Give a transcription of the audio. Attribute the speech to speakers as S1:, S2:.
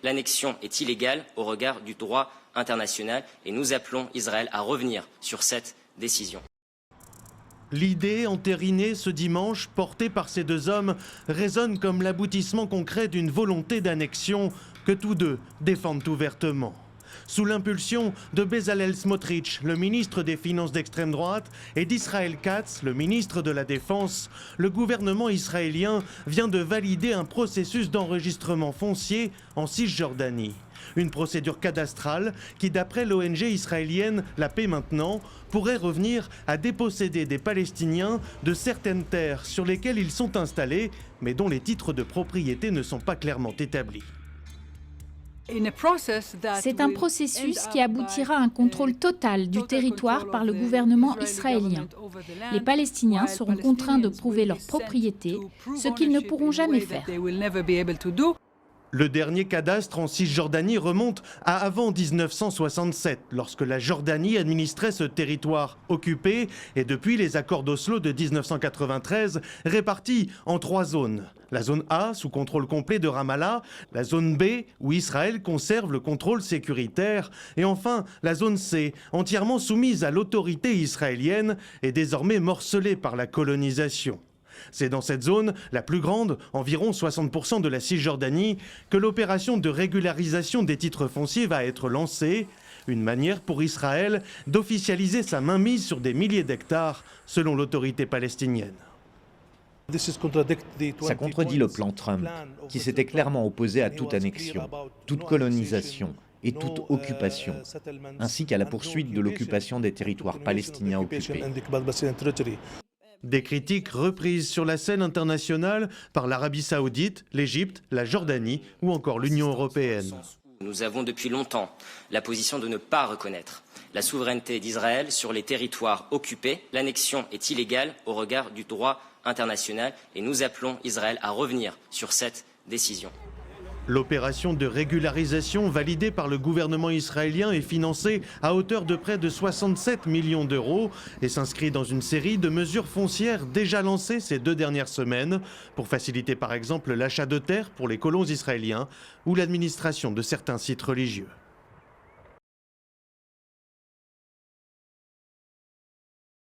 S1: l'annexion est illégale au regard du droit international et nous appelons Israël à revenir sur cette décision.
S2: L'idée entérinée ce dimanche, portée par ces deux hommes, résonne comme l'aboutissement concret d'une volonté d'annexion que tous deux défendent ouvertement. Sous l'impulsion de Bezalel Smotrich, le ministre des Finances d'extrême droite, et d'Israël Katz, le ministre de la Défense, le gouvernement israélien vient de valider un processus d'enregistrement foncier en Cisjordanie. Une procédure cadastrale qui, d'après l'ONG israélienne La Paix Maintenant, pourrait revenir à déposséder des Palestiniens de certaines terres sur lesquelles ils sont installés, mais dont les titres de propriété ne sont pas clairement établis.
S3: C'est un processus qui aboutira à un contrôle total du territoire par le gouvernement israélien. Les Palestiniens seront contraints de prouver leur propriété, ce qu'ils ne pourront jamais faire.
S2: Le dernier cadastre en Cisjordanie remonte à avant 1967, lorsque la Jordanie administrait ce territoire occupé et depuis les accords d'Oslo de 1993 répartis en 3 zones. La zone A, sous contrôle complet de Ramallah, la zone B, où Israël conserve le contrôle sécuritaire, et enfin la zone C, entièrement soumise à l'autorité israélienne et désormais morcelée par la colonisation. C'est dans cette zone, la plus grande, environ 60% de la Cisjordanie, que l'opération de régularisation des titres fonciers va être lancée, une manière pour Israël d'officialiser sa mainmise sur des milliers d'hectares, selon l'autorité palestinienne.
S4: Ça contredit le plan Trump, qui s'était clairement opposé à toute annexion, toute colonisation et toute occupation, ainsi qu'à la poursuite de l'occupation des territoires palestiniens occupés.
S2: Des critiques reprises sur la scène internationale par l'Arabie Saoudite, l'Égypte, la Jordanie ou encore l'Union européenne.
S1: Nous avons depuis longtemps la position de ne pas reconnaître la souveraineté d'Israël sur les territoires occupés. L'annexion est illégale au regard du droit international et nous appelons Israël à revenir sur cette décision.
S2: L'opération de régularisation validée par le gouvernement israélien est financée à hauteur de près de 67 millions d'euros et s'inscrit dans une série de mesures foncières déjà lancées ces 2 dernières semaines pour faciliter par exemple l'achat de terres pour les colons israéliens ou l'administration de certains sites religieux.